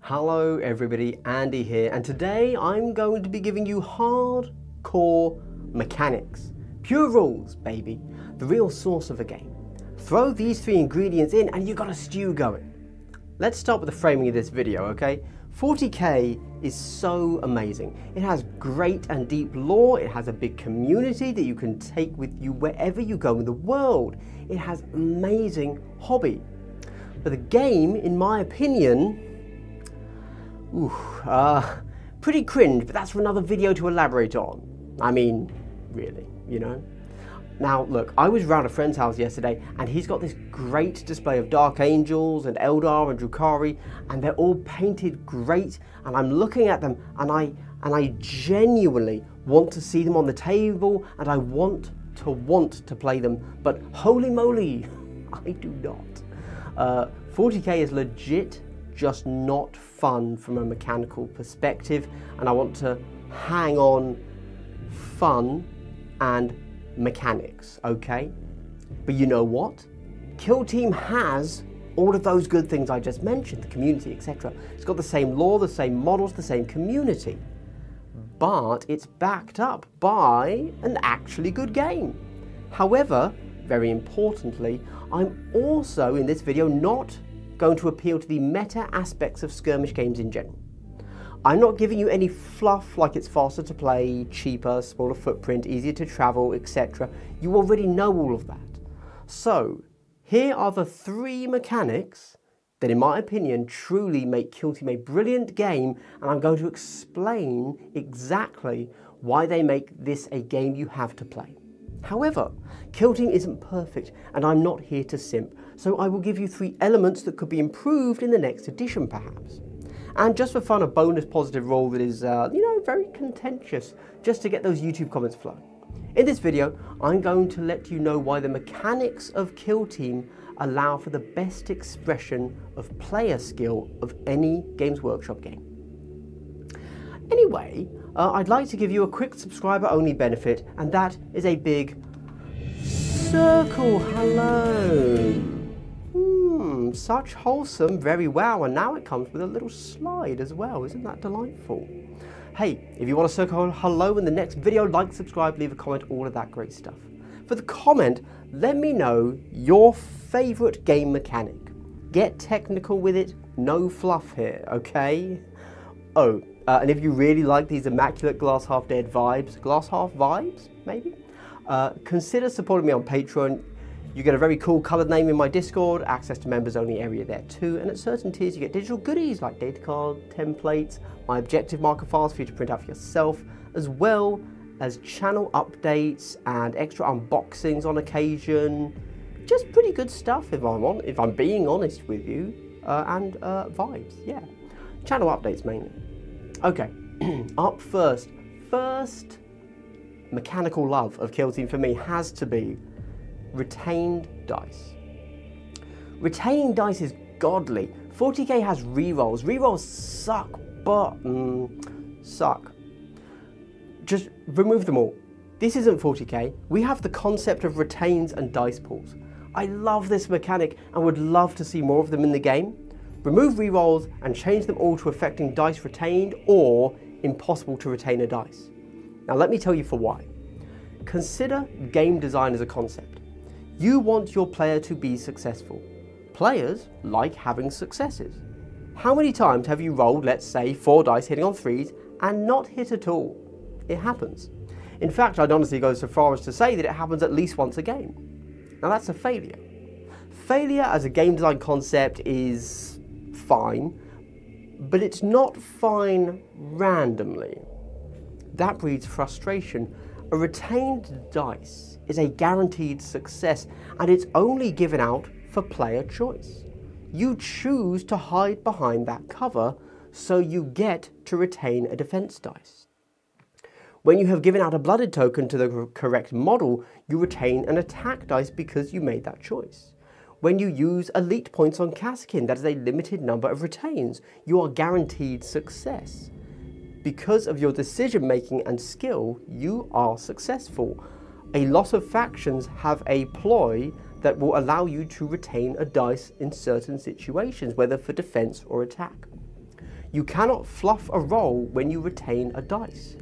Hello everybody, Andy here, and today I'm going to be giving you hardcore mechanics. Pure rules, baby. The real source of a game. Throw these three ingredients in and you got a stew going. Let's start with the framing of this video, okay? 40k is so amazing. It has great and deep lore, it has a big community that you can take with you wherever you go in the world. It has amazing hobby. But the game, in my opinion, pretty cringe, but that's for another video to elaborate on. I mean, really, you know? Now, look, I was around a friend's house yesterday, and he's got this great display of Dark Angels and Eldar and Drukhari, and they're all painted great, and I'm looking at them, and I genuinely want to see them on the table, and I want to play them, but holy moly, I do not. 40k is legit just not fun from a mechanical perspective, and I want to hang on fun and mechanics, okay? But you know what? Kill Team has all of those good things I just mentioned, the community, etc. It's got the same lore, the same models, the same community, but it's backed up by an actually good game. However, very importantly, I'm also in this video not going to appeal to the meta aspects of skirmish games in general. I'm not giving you any fluff like it's faster to play, cheaper, smaller footprint, easier to travel, etc. You already know all of that. So, here are the three mechanics that, in my opinion, truly make Kill Team a brilliant game, and I'm going to explain exactly why they make this a game you have to play. However, Kill Team isn't perfect, and I'm not here to simp, so I will give you three elements that could be improved in the next edition, perhaps. And just for fun, a bonus positive roll that is, very contentious, just to get those YouTube comments flowing. In this video, I'm going to let you know why the mechanics of Kill Team allow for the best expression of player skill of any Games Workshop game. Anyway, I'd like to give you a quick subscriber-only benefit, and that is a big circle hello. Such wholesome, very wow, and now it comes with a little slide as well. Isn't that delightful? Hey, if you want to circle hello in the next video, like, subscribe, leave a comment, all of that great stuff. For the comment, let me know your favourite game mechanic. Get technical with it, no fluff here, okay? Oh, and if you really like these immaculate glass half dead vibes, glass half vibes, maybe? Consider supporting me on Patreon. You get a very cool coloured name in my Discord, access to members only area there too, and at certain tiers you get digital goodies like data card, templates, my objective marker files for you to print out for yourself, as well as channel updates and extra unboxings on occasion. Just pretty good stuff if I'm being honest with you, and vibes, yeah. Channel updates mainly. Okay, up first mechanical love of Kill Team for me has to be retained dice. Retaining dice is godly. 40k has rerolls. Rerolls suck, but suck. Just remove them all. This isn't 40k. We have the concept of retains and dice pools. I love this mechanic and would love to see more of them in the game. Remove rerolls and change them all to affecting dice retained or impossible to retain a dice. Now let me tell you for why. Consider game design as a concept. You want your player to be successful. Players like having successes. How many times have you rolled, let's say, 4 dice hitting on 3s and not hit at all? It happens. In fact, I'd honestly go so far as to say that it happens at least once a game. Now that's a failure. Failure as a game design concept is fine, but it's not fine randomly. That breeds frustration. A retained dice is a guaranteed success, and it's only given out for player choice. You choose to hide behind that cover, so you get to retain a defense dice. When you have given out a blooded token to the correct model, you retain an attack dice because you made that choice. When you use elite points on Kasrkin, that is a limited number of retains, you are guaranteed success. Because of your decision making and skill, you are successful. A lot of factions have a ploy that will allow you to retain a dice in certain situations, whether for defense or attack. You cannot fluff a roll when you retain a dice.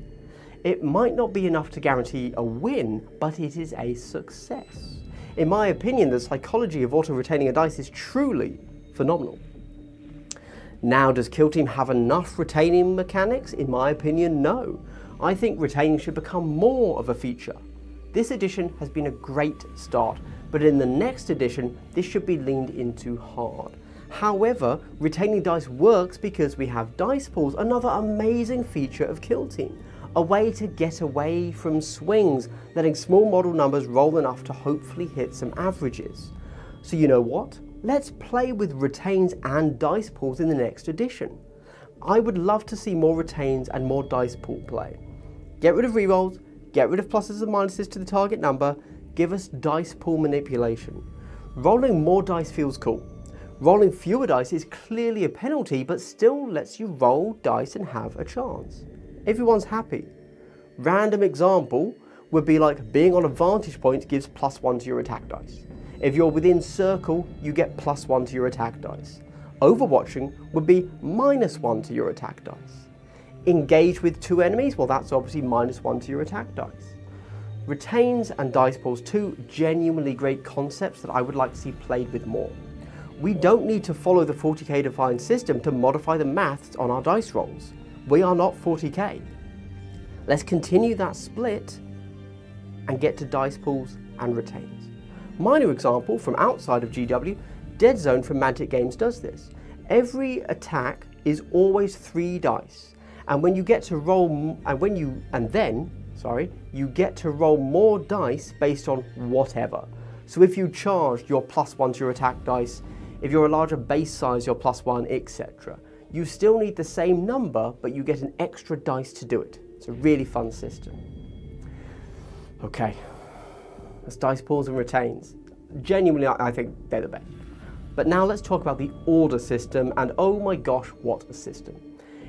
It might not be enough to guarantee a win, but it is a success. In my opinion, the psychology of auto-retaining a dice is truly phenomenal. Now, does Kill Team have enough retaining mechanics? In my opinion, no. I think retaining should become more of a feature. This edition has been a great start, but in the next edition, this should be leaned into hard. However, retaining dice works because we have dice pools, another amazing feature of Kill Team. A way to get away from swings, letting small model numbers roll enough to hopefully hit some averages. So you know what? Let's play with retains and dice pools in the next edition. I would love to see more retains and more dice pool play. Get rid of rerolls, get rid of pluses and minuses to the target number, give us dice pool manipulation. Rolling more dice feels cool. Rolling fewer dice is clearly a penalty, but still lets you roll dice and have a chance. Everyone's happy. Random example would be like being on a vantage point gives +1 to your attack dice. If you're within circle, you get +1 to your attack dice. Overwatching would be -1 to your attack dice. Engage with 2 enemies, well that's obviously -1 to your attack dice. Retains and dice pools, 2 genuinely great concepts that I would like to see played with more. We don't need to follow the 40k defined system to modify the maths on our dice rolls. We are not 40k. Let's continue that split and get to dice pools and retains. Minor example from outside of GW, Dead Zone from Mantic Games does this. Every attack is always 3 dice, and when you get to roll, you get to roll more dice based on whatever. So if you charged, you're +1 to your attack dice. If you're a larger base size, you're +1, etc. You still need the same number, but you get an extra dice to do it. It's a really fun system. Okay. That's dice pools and retains. Genuinely, I think they're the best. But now let's talk about the order system, and oh my gosh, what a system.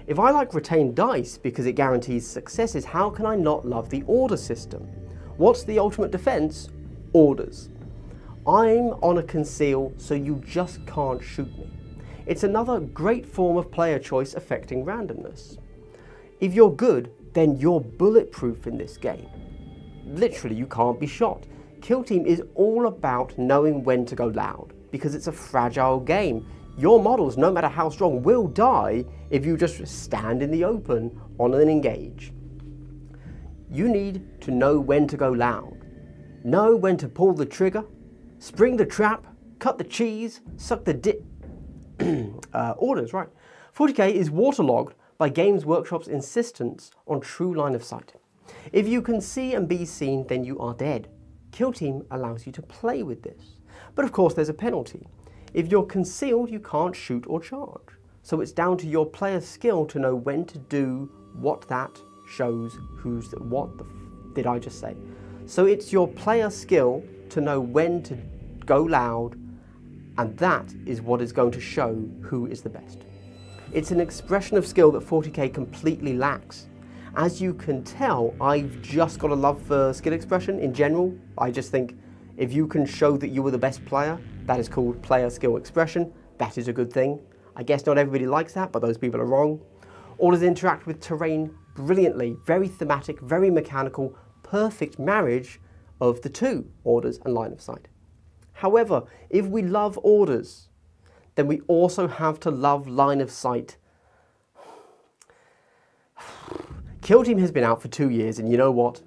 If I like retained dice because it guarantees successes, how can I not love the order system? What's the ultimate defense? Orders. I'm on a conceal, so you just can't shoot me. It's another great form of player choice affecting randomness. If you're good, then you're bulletproof in this game. Literally, you can't be shot. Kill Team is all about knowing when to go loud, because it's a fragile game. Your models, no matter how strong, will die if you just stand in the open on an engage. You need to know when to go loud. Know when to pull the trigger, spring the trap, cut the cheese, suck the dip. Orders, right. 40k is waterlogged by Games Workshop's insistence on true line of sight. If you can see and be seen, then you are dead. Kill Team allows you to play with this. But of course there's a penalty. If you're concealed, you can't shoot or charge. So it's down to your player's skill to know when to do what that shows who's the, what the did I just say? So it's your player skill to know when to go loud, and that is what is going to show who is the best. It's an expression of skill that 40k completely lacks. As you can tell, I've just got a love for skill expression in general. I just think if you can show that you were the best player, that is called player skill expression. That is a good thing. I guess not everybody likes that, but those people are wrong. Orders interact with terrain brilliantly, very thematic, very mechanical, perfect marriage of the two, orders and line of sight. However, if we love orders, then we also have to love line of sight. Kill Team has been out for 2 years, and you know what?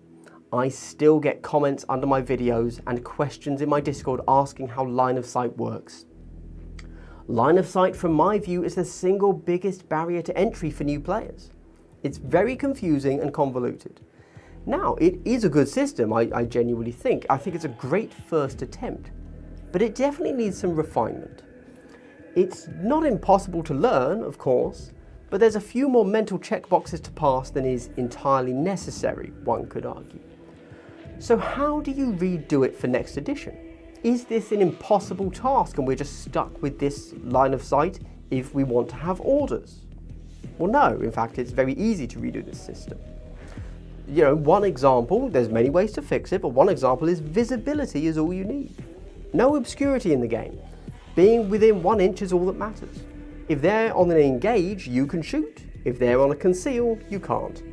I still get comments under my videos and questions in my Discord asking how line of sight works. Line of sight, from my view, is the single biggest barrier to entry for new players. It's very confusing and convoluted. Now, it is a good system, I genuinely think. I think it's a great first attempt, but it definitely needs some refinement. It's not impossible to learn, of course, but there's a few more mental checkboxes to pass than is entirely necessary, one could argue. So how do you redo it for next edition? Is this an impossible task and we're just stuck with this line of sight if we want to have orders? Well, no, in fact, it's very easy to redo this system. You know, one example, there's many ways to fix it, but one example is visibility is all you need. No obscurity in the game. Being within 1 inch is all that matters. If they're on an engage, you can shoot. If they're on a conceal, you can't.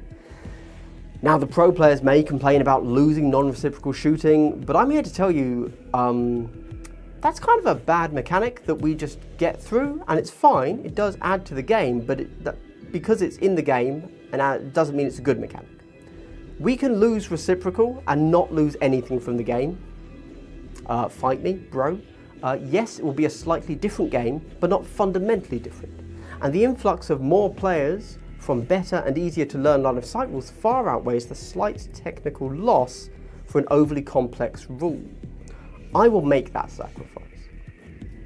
Now, the pro players may complain about losing non-reciprocal shooting, but I'm here to tell you that's kind of a bad mechanic that we just get through, and it's fine. It does add to the game, but because it's in the game, and it doesn't mean it's a good mechanic. We can lose reciprocal and not lose anything from the game. Fight me, bro. Yes, it will be a slightly different game, but not fundamentally different. And the influx of more players from better and easier to learn line of sight rules far outweighs the slight technical loss for an overly complex rule. I will make that sacrifice.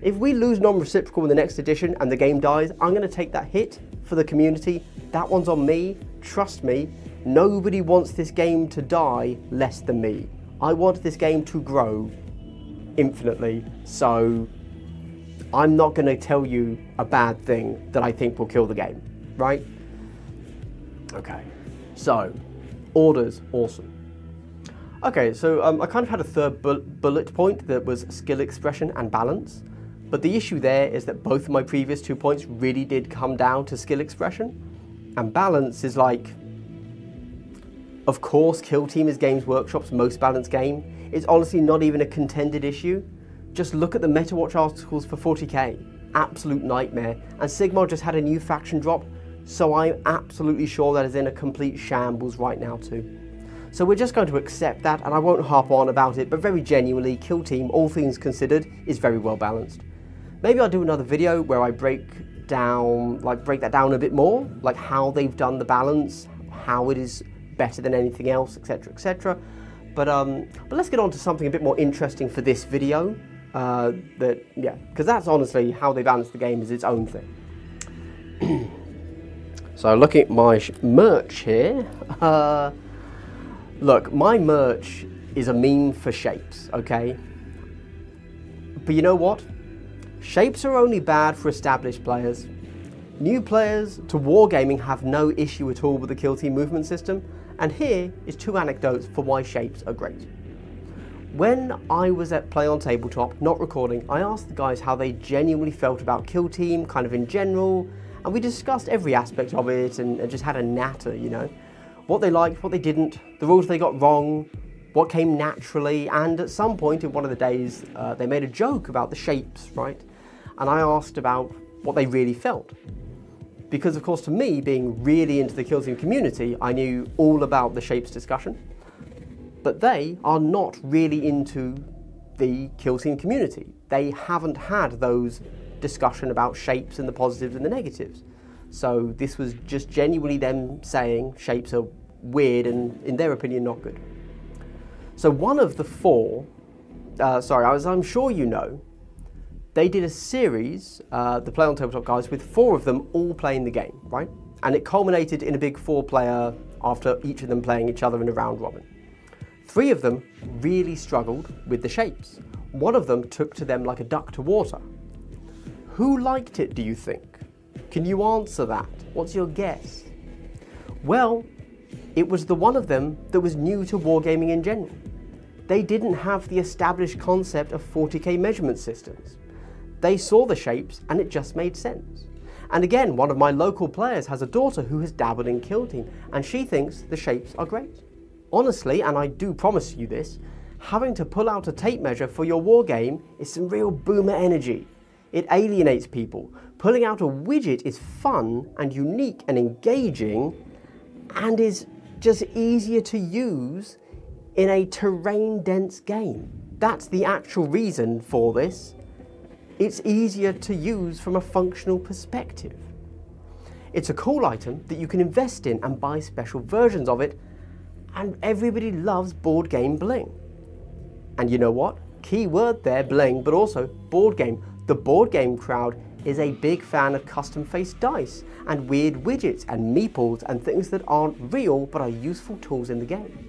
If we lose non-reciprocal in the next edition and the game dies, I'm going to take that hit for the community. That one's on me. Trust me, nobody wants this game to die less than me. I want this game to grow infinitely, so I'm not going to tell you a bad thing that I think will kill the game, right? Okay, so orders, awesome. Okay, so I kind of had a third bullet point that was skill expression and balance, but the issue there is that both of my previous 2 points really did come down to skill expression, and balance is like, of course, Kill Team is Games Workshop's most balanced game. It's honestly not even a contended issue. Just look at the MetaWatch articles for 40k. Absolute nightmare. And Sigmar just had a new faction drop, so I'm absolutely sure that is in a complete shambles right now too. So we're just going to accept that, and I won't harp on about it, but very genuinely, Kill Team, all things considered, is very well balanced. Maybe I'll do another video where I break that down a bit more, like how they've done the balance, how it is better than anything else, etc, etc. But let's get on to something a bit more interesting for this video. Because that's honestly how they balance the game is its own thing. So looking at my merch here, look, my merch is a meme for shapes, okay? But you know what? Shapes are only bad for established players. New players to wargaming have no issue at all with the Kill Team movement system, and here is 2 anecdotes for why shapes are great. When I was at Play on Tabletop, not recording, I asked the guys how they genuinely felt about Kill Team, kind of in general, and we discussed every aspect of it and just had a natter, you know. What they liked, what they didn't, the rules they got wrong, what came naturally, and at some point in one of the days, they made a joke about the shapes, right? And I asked about what they really felt. Because of course, to me, being really into the Kill Team community, I knew all about the shapes discussion. But they are not really into the Kill Team community. They haven't had those discussion about shapes and the positives and the negatives. So this was just genuinely them saying shapes are weird and, in their opinion, not good. So one of the 4, as I'm sure you know, they did a series, the Play on Tabletop guys, with 4 of them all playing the game, right? And it culminated in a big 4-player after each of them playing each other in a round robin. 3 of them really struggled with the shapes. One of them took to them like a duck to water. Who liked it, do you think? Can you answer that? What's your guess? Well, it was the one of them that was new to wargaming in general. They didn't have the established concept of 40k measurement systems. They saw the shapes and it just made sense. And again, one of my local players has a daughter who has dabbled in Kill Team, and she thinks the shapes are great. Honestly, and I do promise you this, having to pull out a tape measure for your war game is some real boomer energy. It alienates people. Pulling out a widget is fun and unique and engaging, and is just easier to use in a terrain-dense game. That's the actual reason for this. It's easier to use from a functional perspective. It's a cool item that you can invest in and buy special versions of it, and everybody loves board game bling. And you know what? Key word there, bling, but also board game. The board game crowd is a big fan of custom-faced dice and weird widgets and meeples and things that aren't real but are useful tools in the game.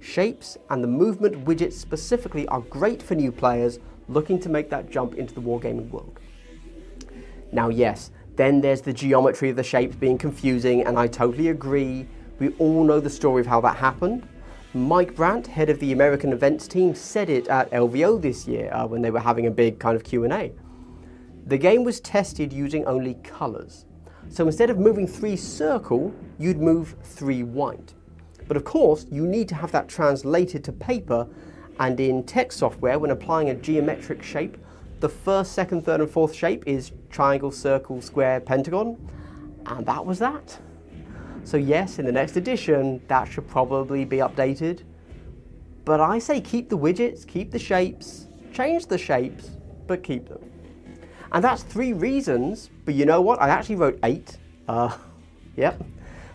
Shapes and the movement widgets specifically are great for new players looking to make that jump into the wargaming world. Now yes, then there's the geometry of the shapes being confusing, and I totally agree. We all know the story of how that happened. Mike Brandt, head of the American events team, said it at LVO this year when they were having a big kind of Q&A. The game was tested using only colours. So instead of moving 3 circle, you'd move 3 white. But of course, you need to have that translated to paper, and in text software, when applying a geometric shape, the first, second, third and fourth shape is triangle, circle, square, pentagon, and that was that. So yes, in the next edition, that should probably be updated. But I say keep the widgets, keep the shapes, change the shapes, but keep them. And that's 3 reasons, but you know what? I actually wrote 8. Yep.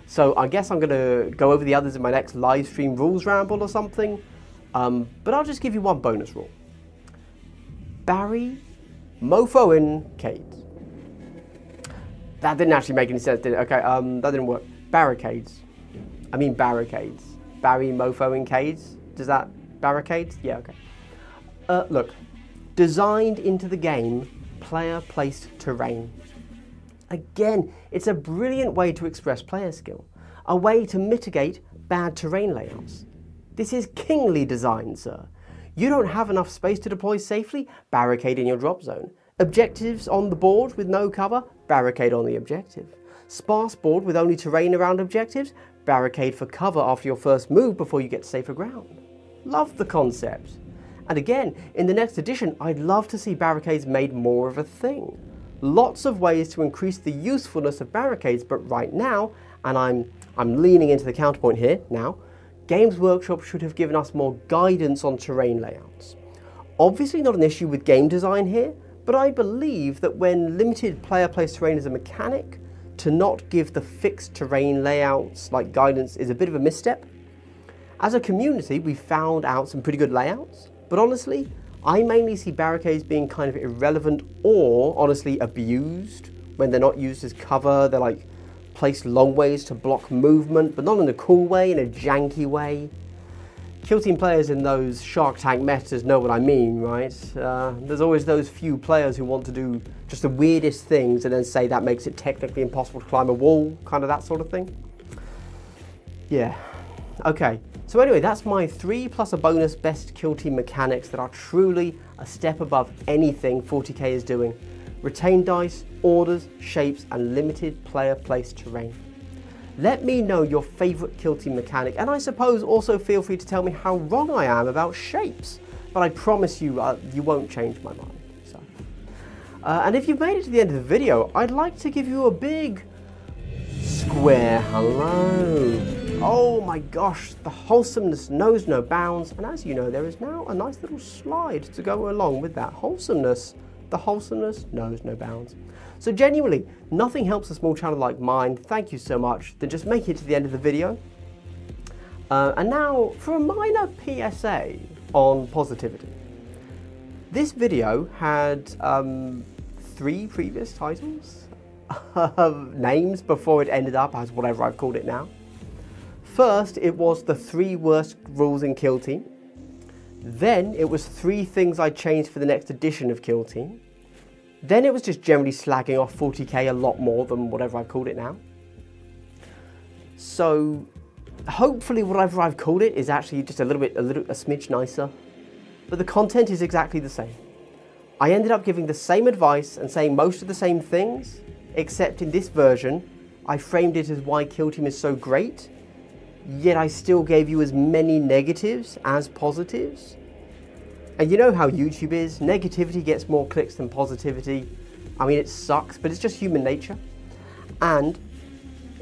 So I guess I'm gonna go over the others in my next live stream rules ramble or something. But I'll just give you one bonus rule. Barry, Mofoin, Cades. That didn't actually make any sense, did it? Okay, that didn't work. Barricades. I mean barricades. Barry, Mofo, and Cades. Does that barricades? Yeah, okay. Look, designed into the game, player-placed terrain. Again, it's a brilliant way to express player skill, a way to mitigate bad terrain layouts. This is kingly design, sir. You don't have enough space to deploy safely? Barricade in your drop zone. Objectives on the board with no cover? Barricade on the objective. Sparse board with only terrain around objectives? Barricade for cover after your first move before you get to safer ground. Love the concept. And again, in the next edition, I'd love to see barricades made more of a thing. Lots of ways to increase the usefulness of barricades, but right now, and I'm leaning into the counterpoint here now, Games Workshop should have given us more guidance on terrain layouts. Obviously not an issue with game design here, but I believe that when limited player-placed terrain is a mechanic, to not give the fixed terrain layouts like guidance is a bit of a misstep. As a community, we found out some pretty good layouts, but honestly, I mainly see barricades being kind of irrelevant or honestly abused when they're not used as cover. They're like placed long ways to block movement, but not in a cool way, in a janky way. Kill team players in those Shark Tank metas know what I mean, right? There's always those few players who want to do just the weirdest things and then say that makes it technically impossible to climb a wall, kind of that sort of thing. Yeah, okay. So anyway, that's my 3 plus a bonus best kill team mechanics that are truly a step above anything 40k is doing. Retained dice, orders, shapes, and limited player-placed terrain. Let me know your favourite kill team mechanic, and I suppose also feel free to tell me how wrong I am about shapes. But I promise you, you won't change my mind. So. And if you've made it to the end of the video, I'd like to give you a big square hello. Oh my gosh, the wholesomeness knows no bounds, and as you know, there is now a nice little slide to go along with that wholesomeness. The wholesomeness knows no bounds. So genuinely, nothing helps a small channel like mine, thank you so much, than just make it to the end of the video. And now, for a minor PSA on positivity. This video had 3 previous titles, names before it ended up as whatever I've called it now. First, it was the 3 worst rules in Kill Team. Then it was 3 things I changed for the next edition of Kill Team. Then it was just generally slagging off 40k a lot more than whatever I've called it now. So hopefully whatever I've called it is actually just a smidge nicer. But the content is exactly the same. I ended up giving the same advice and saying most of the same things, except in this version, I framed it as why Kill Team is so great, yet I still gave you as many negatives as positives. And you know how YouTube is, negativity gets more clicks than positivity. I mean, it sucks, but it's just human nature. And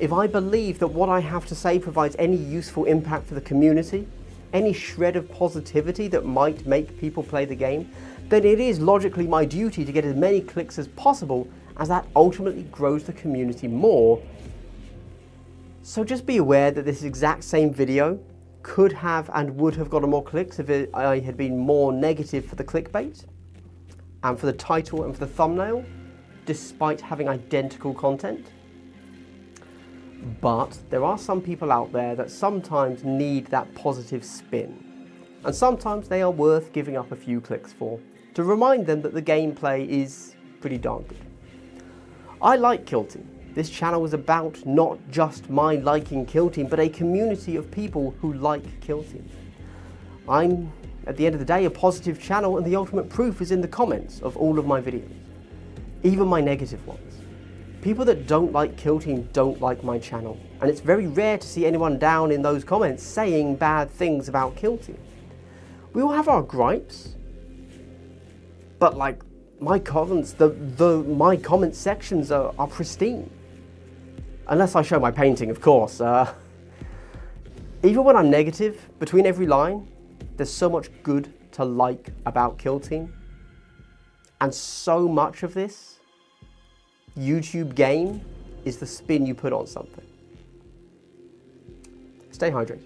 if I believe that what I have to say provides any useful impact for the community, any shred of positivity that might make people play the game, then it is logically my duty to get as many clicks as possible, as that ultimately grows the community more. So just be aware that this exact same video could have and would have gotten more clicks if I had been more negative for the clickbait and for the title and for the thumbnail, despite having identical content. But there are some people out there that sometimes need that positive spin, and sometimes they are worth giving up a few clicks for, to remind them that the gameplay is pretty darn good. I like Kill Team. This channel is about not just my liking Kill Team, but a community of people who like Kill Team. I'm, at the end of the day, a positive channel, and the ultimate proof is in the comments of all of my videos. even my negative ones. People that don't like Kill Team don't like my channel, and it's very rare to see anyone down in those comments saying bad things about Kill Team. We all have our gripes, but like my comments, my comment sections are pristine. Unless I show my painting, of course. Even when I'm negative, between every line, there's so much good to like about Kill Team. And so much of this YouTube game is the spin you put on something. Stay hydrated.